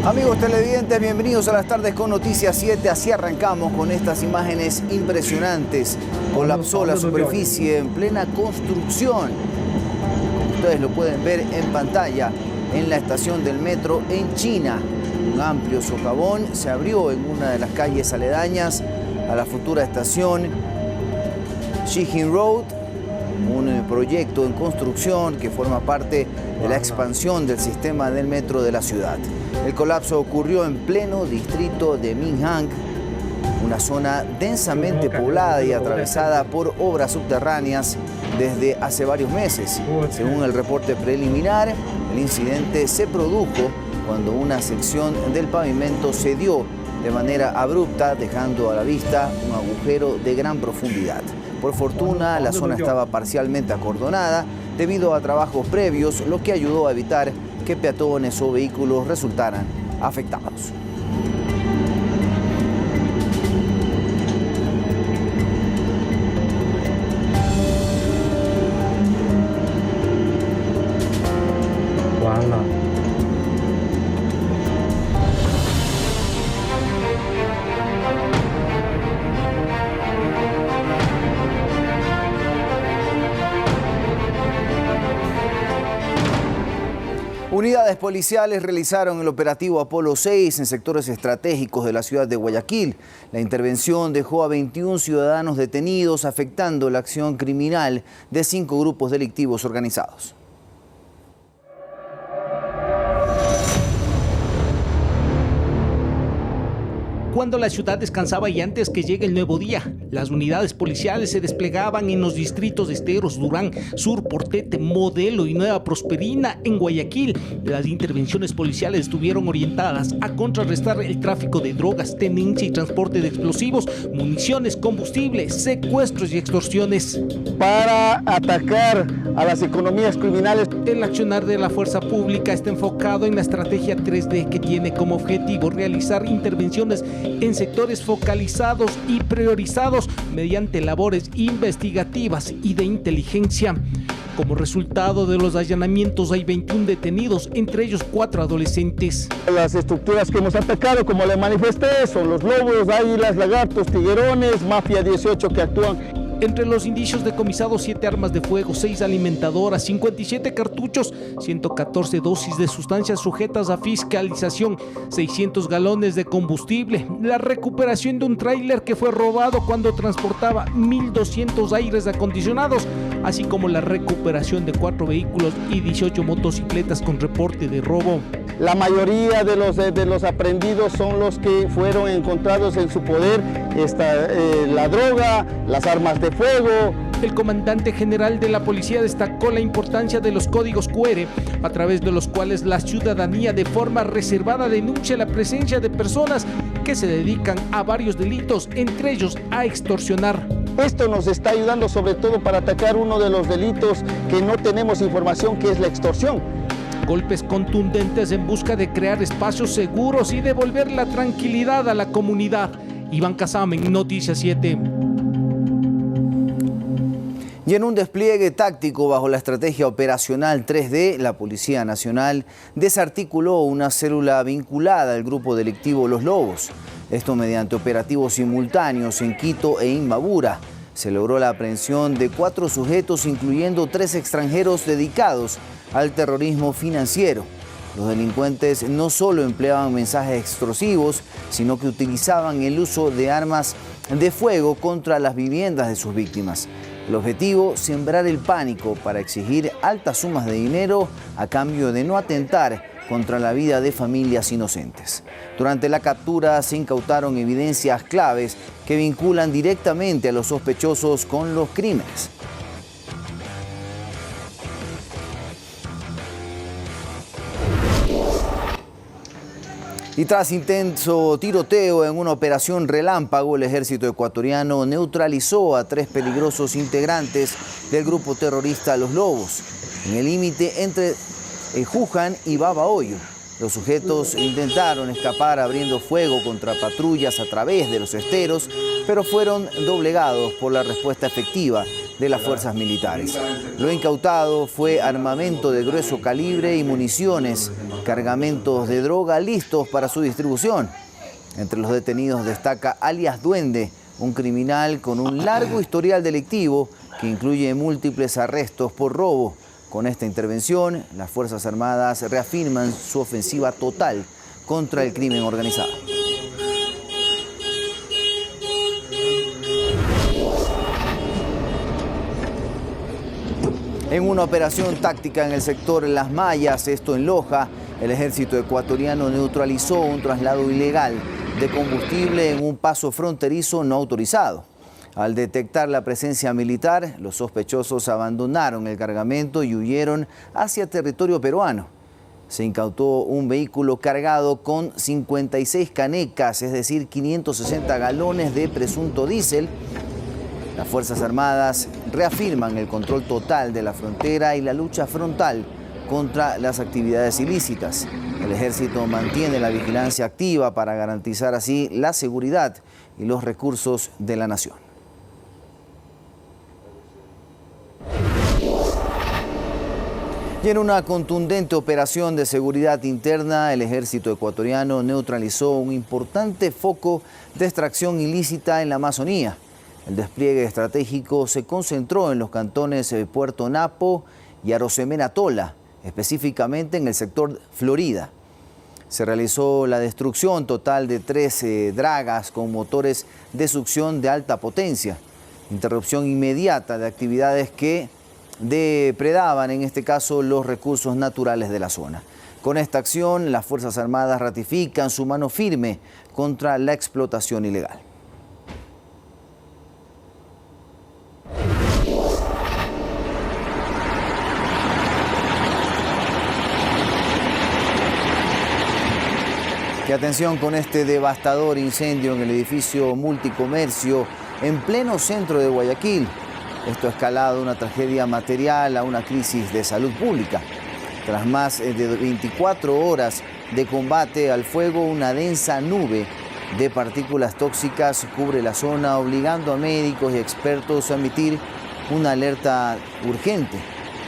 Amigos televidentes, bienvenidos a las tardes con Noticias 7. Así arrancamos con estas imágenes impresionantes. Colapsó la superficie en plena construcción. Ustedes lo pueden ver en pantalla en la estación del metro en China. Un amplio socavón se abrió en una de las calles aledañas a la futura estación Xijin Road, un proyecto en construcción que forma parte de la expansión del sistema del metro de la ciudad. El colapso ocurrió en pleno distrito de Minhang, una zona densamente poblada y atravesada por obras subterráneas desde hace varios meses. Según el reporte preliminar, el incidente se produjo cuando una sección del pavimento cedió de manera abrupta, dejando a la vista un agujero de gran profundidad. Por fortuna, la zona estaba parcialmente acordonada debido a trabajos previos, lo que ayudó a evitar que peatones o vehículos resultaran afectados. Unidades policiales realizaron el operativo Apolo 6 en sectores estratégicos de la ciudad de Guayaquil. La intervención dejó a 21 ciudadanos detenidos, afectando la acción criminal de 5 grupos delictivos organizados. Cuando la ciudad descansaba y antes que llegue el nuevo día, las unidades policiales se desplegaban en los distritos de Esteros, Durán, Sur, Portete, Modelo y Nueva Prosperina en Guayaquil. Las intervenciones policiales estuvieron orientadas a contrarrestar el tráfico de drogas, tenencia y transporte de explosivos, municiones, combustible, secuestros y extorsiones. Para atacar a las economías criminales. El accionar de la fuerza pública está enfocado en la estrategia 3D, que tiene como objetivo realizar intervenciones en sectores focalizados y priorizados mediante labores investigativas y de inteligencia. Como resultado de los allanamientos hay 21 detenidos, entre ellos 4 adolescentes. Las estructuras que hemos atacado, como le manifesté, son los lobos, águilas, lagartos, tiguerones, Mafia 18 que actúan. Entre los indicios decomisados 7 armas de fuego, 6 alimentadoras, 57 cartuchos, 114 dosis de sustancias sujetas a fiscalización, 600 galones de combustible, la recuperación de un tráiler que fue robado cuando transportaba 1.200 aires acondicionados, así como la recuperación de 4 vehículos y 18 motocicletas con reporte de robo. La mayoría de los aprehendidos son los que fueron encontrados en su poder, la droga, las armas de fuego. El comandante general de la policía destacó la importancia de los códigos QR, a través de los cuales la ciudadanía de forma reservada denuncia la presencia de personas que se dedican a varios delitos, entre ellos a extorsionar. Esto nos está ayudando sobre todo para atacar uno de los delitos que no tenemos información, que es la extorsión. Golpes contundentes en busca de crear espacios seguros y devolver la tranquilidad a la comunidad. Iván Casamen, Noticias 7. Y en un despliegue táctico bajo la estrategia operacional 3D, la Policía Nacional desarticuló una célula vinculada al grupo delictivo Los Lobos. Esto mediante operativos simultáneos en Quito e Imbabura. Se logró la aprehensión de 4 sujetos, incluyendo 3 extranjeros dedicados al terrorismo financiero. Los delincuentes no solo empleaban mensajes extorsivos, sino que utilizaban el uso de armas de fuego contra las viviendas de sus víctimas. El objetivo, sembrar el pánico para exigir altas sumas de dinero a cambio de no atentar contra la vida de familias inocentes. Durante la captura se incautaron evidencias claves que vinculan directamente a los sospechosos con los crímenes. Y tras intenso tiroteo en una operación relámpago, el ejército ecuatoriano neutralizó a 3 peligrosos integrantes del grupo terrorista Los Lobos, en el límite entre Juján y Babahoyo. Los sujetos intentaron escapar abriendo fuego contra patrullas a través de los esteros, pero fueron doblegados por la respuesta efectiva de las fuerzas militares. Lo incautado fue armamento de grueso calibre y municiones, cargamentos de droga listos para su distribución. Entre los detenidos destaca alias Duende, un criminal con un largo historial delictivo que incluye múltiples arrestos por robo. Con esta intervención, las Fuerzas Armadas reafirman su ofensiva total contra el crimen organizado. En una operación táctica en el sector Las Mayas, esto en Loja, el ejército ecuatoriano neutralizó un traslado ilegal de combustible en un paso fronterizo no autorizado. Al detectar la presencia militar, los sospechosos abandonaron el cargamento y huyeron hacia territorio peruano. Se incautó un vehículo cargado con 56 canecas, es decir, 560 galones de presunto diésel. Las Fuerzas Armadas reafirman el control total de la frontera y la lucha frontal contra las actividades ilícitas. El ejército mantiene la vigilancia activa para garantizar así la seguridad y los recursos de la nación. Y en una contundente operación de seguridad interna, el ejército ecuatoriano neutralizó un importante foco de extracción ilícita en la Amazonía. El despliegue estratégico se concentró en los cantones de Puerto Napo y Arosemena Tola, específicamente en el sector Florida. Se realizó la destrucción total de 13 dragas con motores de succión de alta potencia, interrupción inmediata de actividades que depredaban, en este caso, los recursos naturales de la zona. Con esta acción, las Fuerzas Armadas ratifican su mano firme contra la explotación ilegal. Y atención con este devastador incendio en el edificio multicomercio en pleno centro de Guayaquil. Esto ha escalado una tragedia material a una crisis de salud pública. Tras más de 24 horas de combate al fuego, una densa nube de partículas tóxicas cubre la zona, obligando a médicos y expertos a emitir una alerta urgente.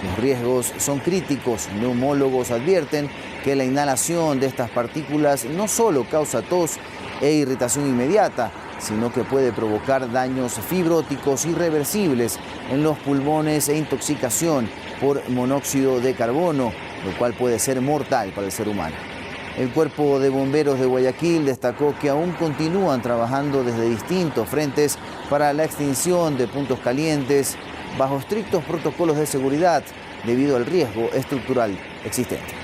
Los riesgos son críticos. Neumólogos advierten que la inhalación de estas partículas no solo causa tos e irritación inmediata, sino que puede provocar daños fibróticos irreversibles en los pulmones e intoxicación por monóxido de carbono, lo cual puede ser mortal para el ser humano. El Cuerpo de Bomberos de Guayaquil destacó que aún continúan trabajando desde distintos frentes para la extinción de puntos calientes bajo estrictos protocolos de seguridad debido al riesgo estructural existente.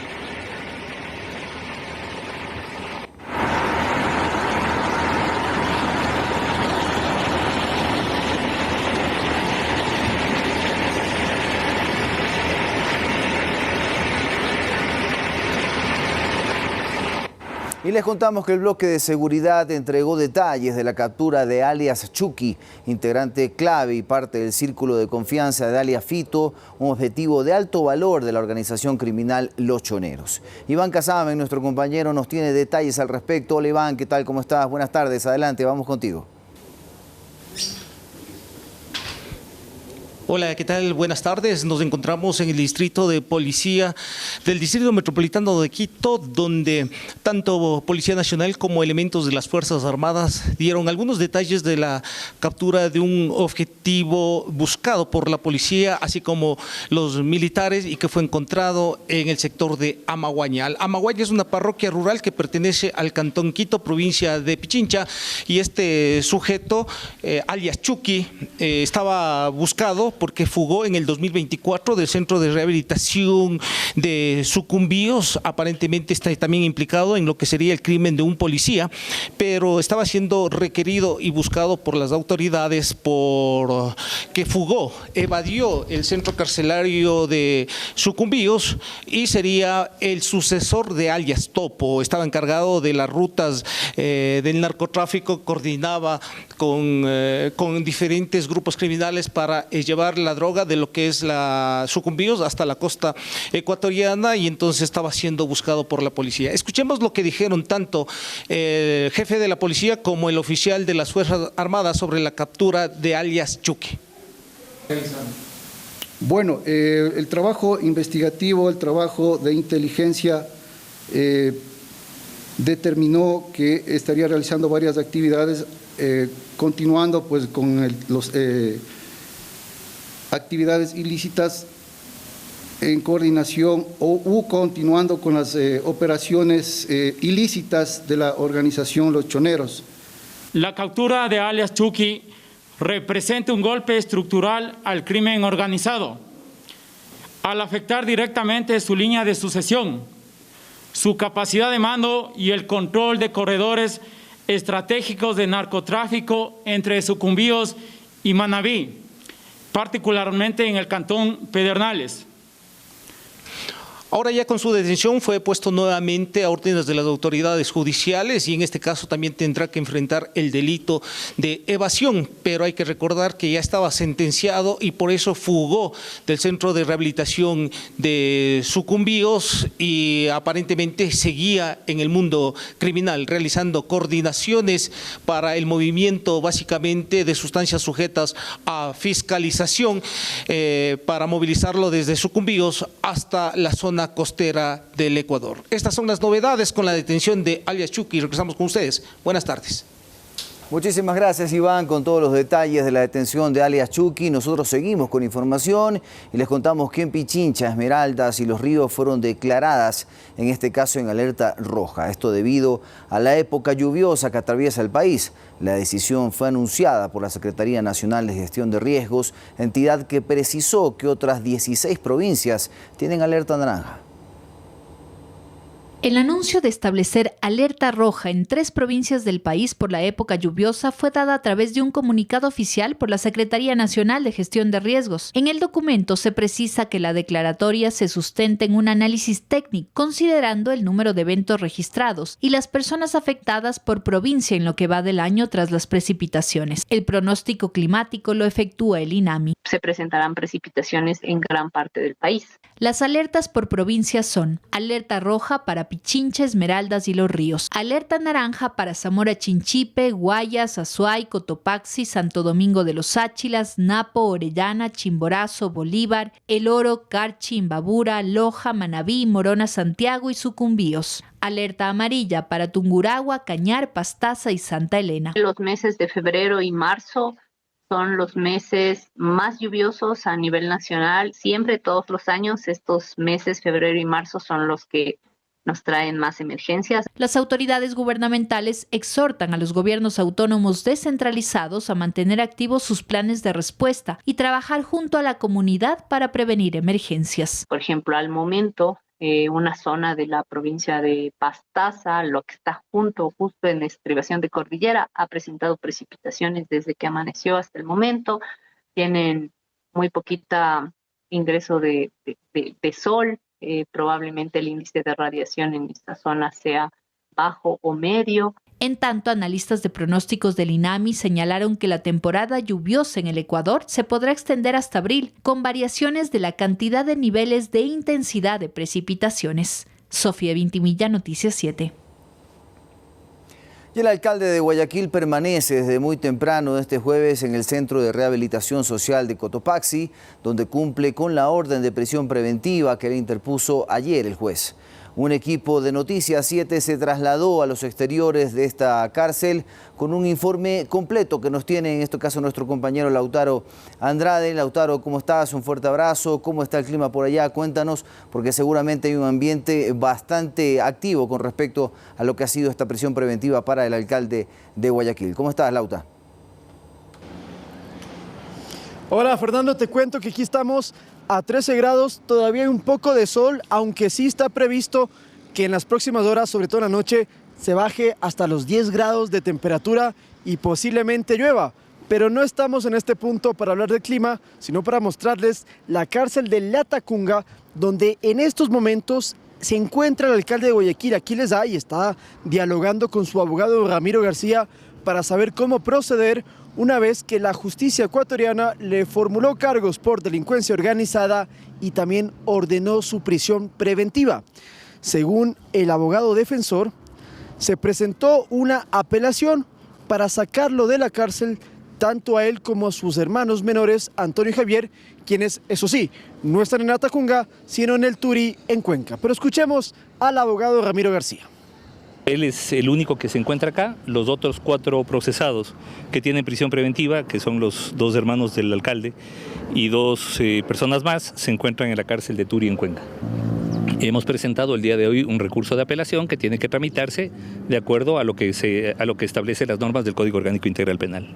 Y les contamos que el bloque de seguridad entregó detalles de la captura de alias Chucky, integrante clave y parte del círculo de confianza de alias Fito, un objetivo de alto valor de la organización criminal Los Choneros. Iván Casamen, nuestro compañero, nos tiene detalles al respecto. Hola Iván, ¿qué tal? ¿Cómo estás? Buenas tardes, adelante, vamos contigo. Hola, ¿qué tal? Buenas tardes. Nos encontramos en el distrito de policía del Distrito Metropolitano de Quito, donde tanto Policía Nacional como elementos de las Fuerzas Armadas dieron algunos detalles de la captura de un objetivo buscado por la policía, así como los militares, y que fue encontrado en el sector de Amaguaña. Amaguaña es una parroquia rural que pertenece al Cantón Quito, provincia de Pichincha, y este sujeto, alias Chucky, estaba buscado porque fugó en el 2024 del Centro de Rehabilitación de Sucumbíos. Aparentemente está también implicado en lo que sería el crimen de un policía, pero estaba siendo requerido y buscado por las autoridades por que fugó, evadió el centro carcelario de Sucumbíos y sería el sucesor de alias Topo. Estaba encargado de las rutas del narcotráfico, coordinaba con diferentes grupos criminales para llevar la droga de lo que es la Sucumbíos hasta la costa ecuatoriana, y entonces estaba siendo buscado por la policía. Escuchemos lo que dijeron tanto el jefe de la policía como el oficial de las Fuerzas Armadas sobre la captura de alias Chucky. realizando? Bueno, el trabajo investigativo, el trabajo de inteligencia determinó que estaría realizando varias actividades, continuando pues con las actividades ilícitas en coordinación o continuando con las operaciones ilícitas de la organización Los Choneros. La captura de alias Chucky representa un golpe estructural al crimen organizado, al afectar directamente su línea de sucesión, su capacidad de mando y el control de corredores estratégicos de narcotráfico entre Sucumbíos y Manabí, particularmente en el cantón Pedernales. Ahora ya con su detención fue puesto nuevamente a órdenes de las autoridades judiciales y en este caso también tendrá que enfrentar el delito de evasión, pero hay que recordar que ya estaba sentenciado y por eso fugó del centro de rehabilitación de Sucumbíos y aparentemente seguía en el mundo criminal realizando coordinaciones para el movimiento básicamente de sustancias sujetas a fiscalización para movilizarlo desde Sucumbíos hasta la zona costera del Ecuador. Estas son las novedades con la detención de alias Chucky. Regresamos con ustedes. Buenas tardes. Muchísimas gracias, Iván, con todos los detalles de la detención de alias Chucky. Nosotros seguimos con información y les contamos que en Pichincha, Esmeraldas y Los Ríos fueron declaradas, en este caso en alerta roja. Esto debido a la época lluviosa que atraviesa el país. La decisión fue anunciada por la Secretaría Nacional de Gestión de Riesgos, entidad que precisó que otras 16 provincias tienen alerta naranja. El anuncio de establecer alerta roja en 3 provincias del país por la época lluviosa fue dada a través de un comunicado oficial por la Secretaría Nacional de Gestión de Riesgos. En el documento se precisa que la declaratoria se sustenta en un análisis técnico, considerando el número de eventos registrados y las personas afectadas por provincia en lo que va del año tras las precipitaciones. El pronóstico climático lo efectúa el INAMI. Se presentarán precipitaciones en gran parte del país. Las alertas por provincia son: alerta roja para Pichincha, Esmeraldas y Los Ríos, alerta naranja para Zamora Chinchipe, Guayas, Azuay, Cotopaxi, Santo Domingo de los Áchilas, Napo, Orellana, Chimborazo, Bolívar, El Oro, Carchi, Imbabura, Loja, Manabí, Morona, Santiago y Sucumbíos. Alerta amarilla para Tungurahua, Cañar, Pastaza y Santa Elena. Los meses de febrero y marzo son los meses más lluviosos a nivel nacional. Siempre, todos los años, estos meses, febrero y marzo, son los que nos traen más emergencias. Las autoridades gubernamentales exhortan a los gobiernos autónomos descentralizados a mantener activos sus planes de respuesta y trabajar junto a la comunidad para prevenir emergencias. Por ejemplo, al momento, una zona de la provincia de Pastaza, lo que está justo en la estribación de cordillera, ha presentado precipitaciones desde que amaneció hasta el momento. Tienen muy poquita ingreso de sol. Probablemente el índice de radiación en esta zona sea bajo o medio. En tanto, analistas de pronósticos del INAMI señalaron que la temporada lluviosa en el Ecuador se podrá extender hasta abril, con variaciones de la cantidad de niveles de intensidad de precipitaciones. Sofía Vintimilla, Noticias 7. Y el alcalde de Guayaquil permanece desde muy temprano este jueves en el Centro de Rehabilitación Social de Cotopaxi, donde cumple con la orden de prisión preventiva que le interpuso ayer el juez. Un equipo de Noticias 7 se trasladó a los exteriores de esta cárcel con un informe completo que nos tiene en este caso nuestro compañero Lautaro Andrade. Lautaro, ¿cómo estás? Un fuerte abrazo. ¿Cómo está el clima por allá? Cuéntanos, porque seguramente hay un ambiente bastante activo con respecto a lo que ha sido esta prisión preventiva para el alcalde de Guayaquil. ¿Cómo estás, Lauta? Hola, Fernando, te cuento que aquí estamos a 13 grados, todavía hay un poco de sol, aunque sí está previsto que en las próximas horas, sobre todo en la noche, se baje hasta los 10 grados de temperatura y posiblemente llueva. Pero no estamos en este punto para hablar del clima, sino para mostrarles la cárcel de Latacunga, donde en estos momentos se encuentra el alcalde de Guayaquil, Aquiles Ay, y está dialogando con su abogado Ramiro García para saber cómo proceder una vez que la justicia ecuatoriana le formuló cargos por delincuencia organizada y también ordenó su prisión preventiva. Según el abogado defensor, se presentó una apelación para sacarlo de la cárcel tanto a él como a sus hermanos menores, Antonio y Javier, quienes, eso sí, no están en Atacunga, sino en el Turi, en Cuenca. Pero escuchemos al abogado Ramiro García. Él es el único que se encuentra acá. Los otros 4 procesados que tienen prisión preventiva, que son los 2 hermanos del alcalde y 2 personas más, se encuentran en la cárcel de Turi, en Cuenca. Hemos presentado el día de hoy un recurso de apelación que tiene que tramitarse de acuerdo a lo que establece las normas del Código Orgánico Integral Penal.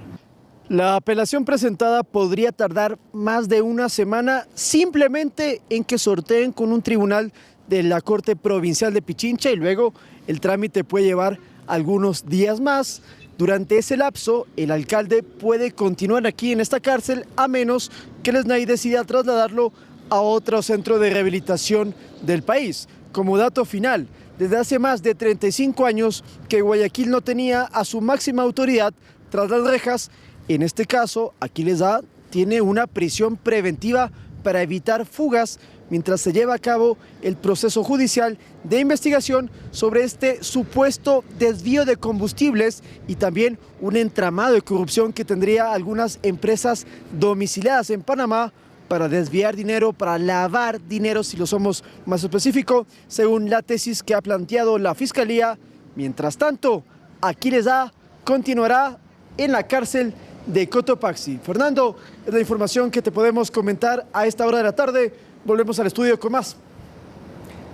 La apelación presentada podría tardar más de una semana simplemente en que sorteen con un tribunal de la Corte Provincial de Pichincha y luego el trámite puede llevar algunos días más. Durante ese lapso, el alcalde puede continuar aquí en esta cárcel a menos que el SNAI decida trasladarlo a otro centro de rehabilitación del país. Como dato final, desde hace más de 35 años que Guayaquil no tenía a su máxima autoridad tras las rejas. En este caso, Aquiles A tiene una prisión preventiva para evitar fugas mientras se lleva a cabo el proceso judicial de investigación sobre este supuesto desvío de combustibles y también un entramado de corrupción que tendría algunas empresas domiciliadas en Panamá para desviar dinero, para lavar dinero, si lo somos más específico, según la tesis que ha planteado la Fiscalía. Mientras tanto, Aquiles A continuará en la cárcel de Cotopaxi. Fernando, es la información que te podemos comentar a esta hora de la tarde. Volvemos al estudio con más.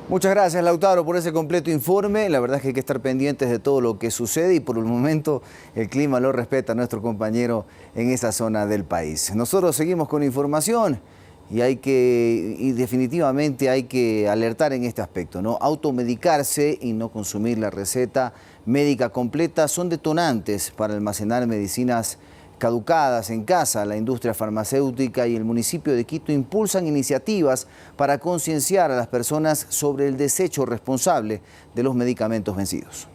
Muchas gracias, Lautaro, por ese completo informe. La verdad es que hay que estar pendientes de todo lo que sucede y por el momento el clima lo respeta a nuestro compañero en esa zona del país. Nosotros seguimos con información y definitivamente hay que alertar en este aspecto, ¿no? Automedicarse y no consumir la receta médica completa son detonantes para almacenar medicinas caducadas en casa. La industria farmacéutica y el municipio de Quito impulsan iniciativas para concienciar a las personas sobre el desecho responsable de los medicamentos vencidos.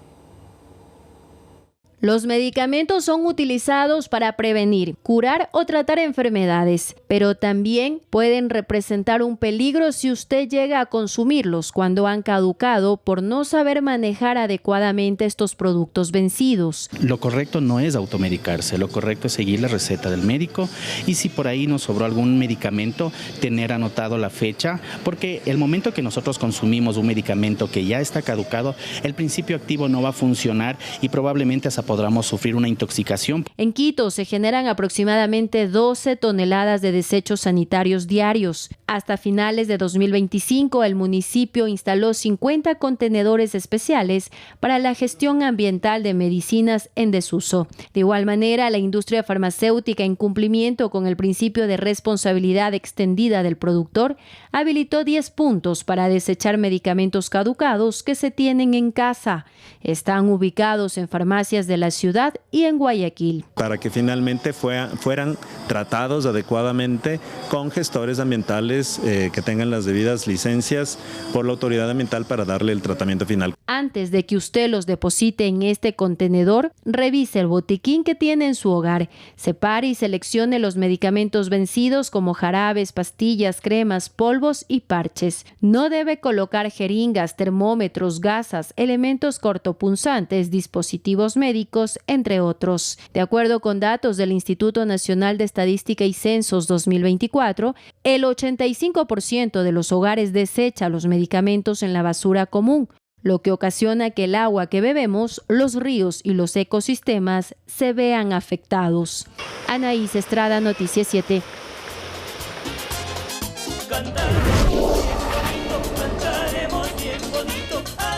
Los medicamentos son utilizados para prevenir, curar o tratar enfermedades, pero también pueden representar un peligro si usted llega a consumirlos cuando han caducado por no saber manejar adecuadamente estos productos vencidos. Lo correcto no es automedicarse, lo correcto es seguir la receta del médico y si por ahí nos sobró algún medicamento, tener anotado la fecha, porque el momento que nosotros consumimos un medicamento que ya está caducado, el principio activo no va a funcionar y probablemente podamos sufrir una intoxicación. En Quito se generan aproximadamente 12 toneladas de desechos sanitarios diarios. Hasta finales de 2025, el municipio instaló 50 contenedores especiales para la gestión ambiental de medicinas en desuso. De igual manera, la industria farmacéutica, en cumplimiento con el principio de responsabilidad extendida del productor, habilitó 10 puntos para desechar medicamentos caducados que se tienen en casa. Están ubicados en farmacias de la ciudad y en Guayaquil. Para que finalmente fueran tratados adecuadamente con gestores ambientales que tengan las debidas licencias por la autoridad ambiental para darle el tratamiento final. Antes de que usted los deposite en este contenedor, revise el botiquín que tiene en su hogar. Separe y seleccione los medicamentos vencidos como jarabes, pastillas, cremas, polvos y parches. No debe colocar jeringas, termómetros, gasas, elementos cortopunzantes, dispositivos médicos, entre otros. De acuerdo con datos del Instituto Nacional de Estadística y Censos 2024, el 85% de los hogares desecha los medicamentos en la basura común, lo que ocasiona que el agua que bebemos, los ríos y los ecosistemas se vean afectados. Anaís Estrada, Noticias 7.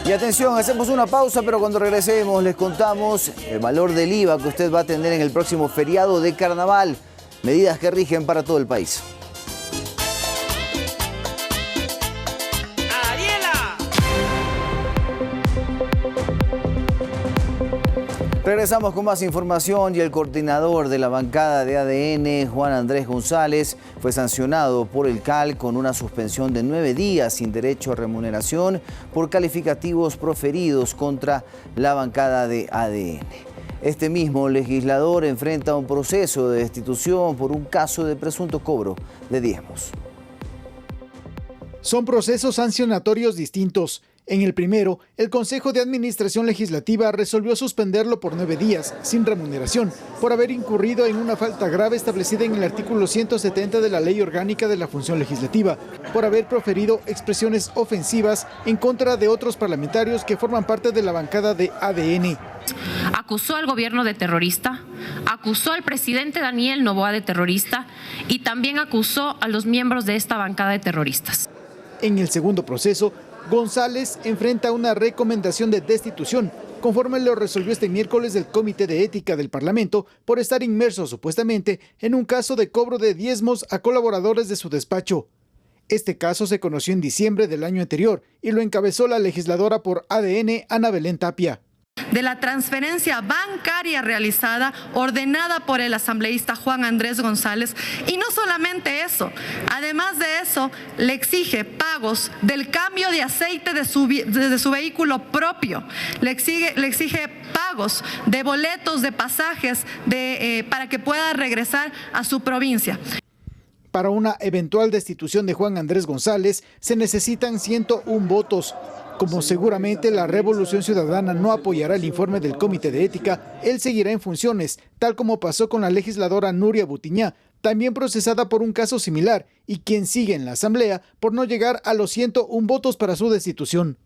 Y atención, hacemos una pausa, pero cuando regresemos les contamos el valor del IVA que usted va a tener en el próximo feriado de carnaval. Medidas que rigen para todo el país. Regresamos con más información y el coordinador de la bancada de ADN, Juan Andrés González, fue sancionado por el CAL con una suspensión de 9 días sin derecho a remuneración por calificativos proferidos contra la bancada de ADN. Este mismo legislador enfrenta un proceso de destitución por un caso de presunto cobro de diezmos. Son procesos sancionatorios distintos. En el primero, el Consejo de Administración Legislativa resolvió suspenderlo por 9 días, sin remuneración, por haber incurrido en una falta grave establecida en el artículo 170 de la Ley Orgánica de la Función Legislativa, por haber proferido expresiones ofensivas en contra de otros parlamentarios que forman parte de la bancada de ADN. Acusó al gobierno de terrorista, acusó al presidente Daniel Noboa de terrorista y también acusó a los miembros de esta bancada de terroristas. En el segundo proceso, González enfrenta una recomendación de destitución, conforme lo resolvió este miércoles el Comité de Ética del Parlamento por estar inmerso supuestamente en un caso de cobro de diezmos a colaboradores de su despacho. Este caso se conoció en diciembre del año anterior y lo encabezó la legisladora por ADN, Ana Belén Tapia. De la transferencia bancaria realizada, ordenada por el asambleísta Juan Andrés González. Y no solamente eso, además de eso, le exige pagos del cambio de aceite de su vehículo propio, le exige pagos de boletos de pasajes para que pueda regresar a su provincia. Para una eventual destitución de Juan Andrés González se necesitan 101 votos. Como seguramente la Revolución Ciudadana no apoyará el informe del Comité de Ética, él seguirá en funciones, tal como pasó con la legisladora Nuria Butiñá, también procesada por un caso similar, y quien sigue en la Asamblea por no llegar a los 101 votos para su destitución.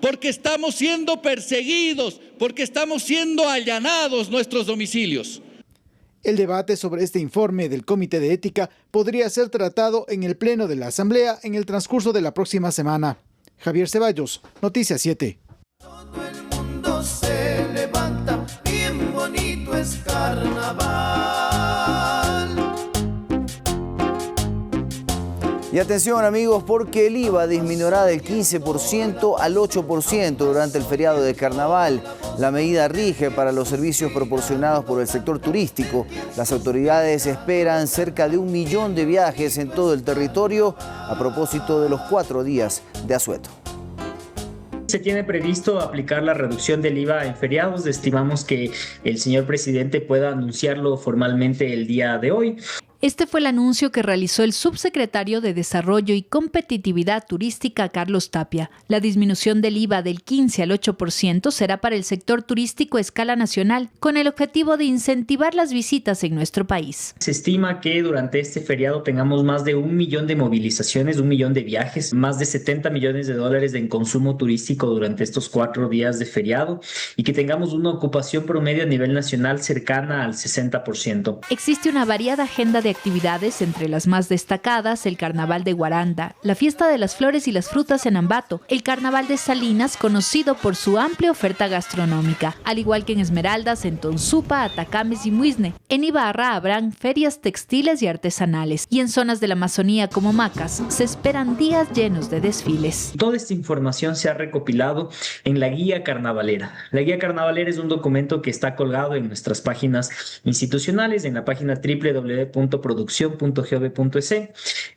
Porque estamos siendo perseguidos, porque estamos siendo allanados nuestros domicilios. El debate sobre este informe del Comité de Ética podría ser tratado en el Pleno de la Asamblea en el transcurso de la próxima semana. Javier Ceballos, Noticias 7. Todo el mundo se levanta, bien bonito es carnaval. Y atención amigos, porque el IVA disminuirá del 15% al 8% durante el feriado de carnaval. La medida rige para los servicios proporcionados por el sector turístico. Las autoridades esperan cerca de 1 millón de viajes en todo el territorio a propósito de los 4 días de asueto. Se tiene previsto aplicar la reducción del IVA en feriados. Estimamos que el señor presidente pueda anunciarlo formalmente el día de hoy. Este fue el anuncio que realizó el subsecretario de Desarrollo y Competitividad Turística, Carlos Tapia. La disminución del IVA del 15 al 8% será para el sector turístico a escala nacional, con el objetivo de incentivar las visitas en nuestro país. Se estima que durante este feriado tengamos más de 1 millón de movilizaciones, 1 millón de viajes, más de 70 millones de dólares en consumo turístico durante estos 4 días de feriado y que tengamos una ocupación promedio a nivel nacional cercana al 60%. Existe una variada agenda de actividades, entre las más destacadas el Carnaval de Guaranda, la Fiesta de las Flores y las Frutas en Ambato, el Carnaval de Salinas, conocido por su amplia oferta gastronómica, al igual que en Esmeraldas, en Tonsupa, Atacames y Muisne. En Ibarra habrán ferias textiles y artesanales, y en zonas de la Amazonía como Macas se esperan días llenos de desfiles. Toda esta información se ha recopilado en la Guía Carnavalera. La Guía Carnavalera es un documento que está colgado en nuestras páginas institucionales, en la página www.produccion.gov.es,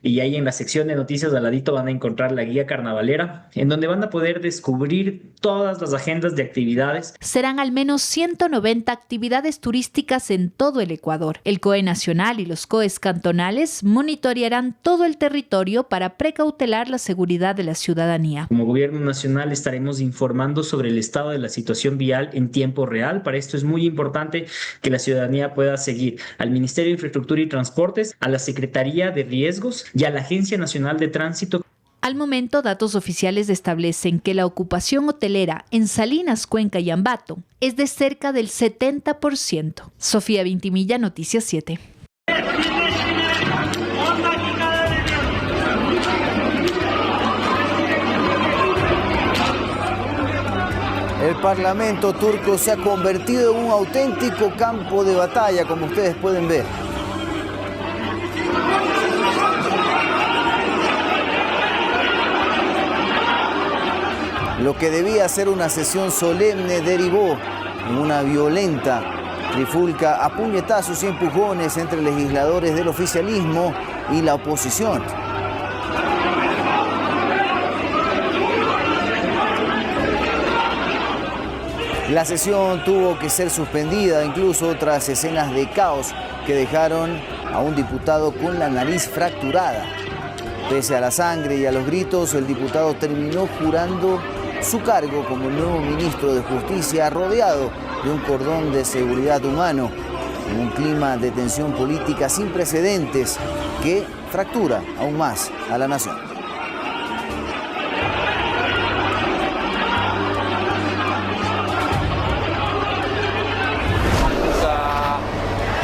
y ahí en la sección de noticias al ladito van a encontrar la Guía Carnavalera, en donde van a poder descubrir todas las agendas de actividades. Serán al menos 190 actividades turísticas en todo el Ecuador. El COE nacional y los COEs cantonales monitorearán todo el territorio para precautelar la seguridad de la ciudadanía. Como Gobierno Nacional estaremos informando sobre el estado de la situación vial en tiempo real. Para esto es muy importante que la ciudadanía pueda seguir al Ministerio de Infraestructura y Transportes, a la Secretaría de Riesgos y a la Agencia Nacional de Tránsito. Al momento, datos oficiales establecen que la ocupación hotelera en Salinas, Cuenca y Ambato es de cerca del 70%. Sofía Vintimilla, Noticias 7. El Parlamento turco se ha convertido en un auténtico campo de batalla, como ustedes pueden ver. Lo que debía ser una sesión solemne derivó en una violenta trifulca a puñetazos y empujones entre legisladores del oficialismo y la oposición. La sesión tuvo que ser suspendida incluso tras escenas de caos que dejaron a un diputado con la nariz fracturada. Pese a la sangre y a los gritos, el diputado terminó jurando su cargo como nuevo ministro de Justicia, rodeado de un cordón de seguridad humano, en un clima de tensión política sin precedentes que fractura aún más a la nación.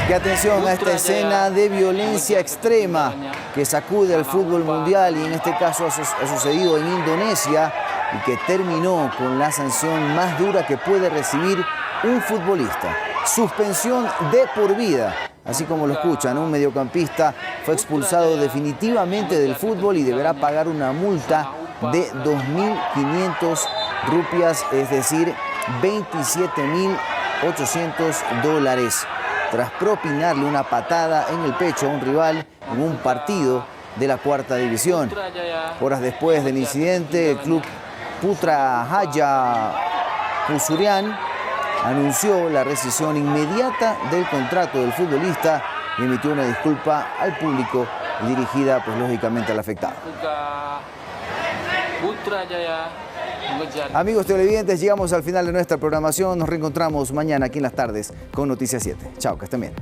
Y atención a esta escena de violencia extrema que sacude al fútbol mundial, y en este caso ha sucedido en Indonesia, y que terminó con la sanción más dura que puede recibir un futbolista: suspensión de por vida. Así como lo escuchan, un mediocampista fue expulsado definitivamente del fútbol y deberá pagar una multa de 2.500 rupias, es decir, $27.800, tras propinarle una patada en el pecho a un rival en un partido de la cuarta división. Horas después del incidente, el club Putrajaya Pusurian anunció la rescisión inmediata del contrato del futbolista y emitió una disculpa al público dirigida, pues lógicamente, al afectado. Amigos televidentes, llegamos al final de nuestra programación. Nos reencontramos mañana aquí en las tardes con Noticias 7. Chao, que estén bien.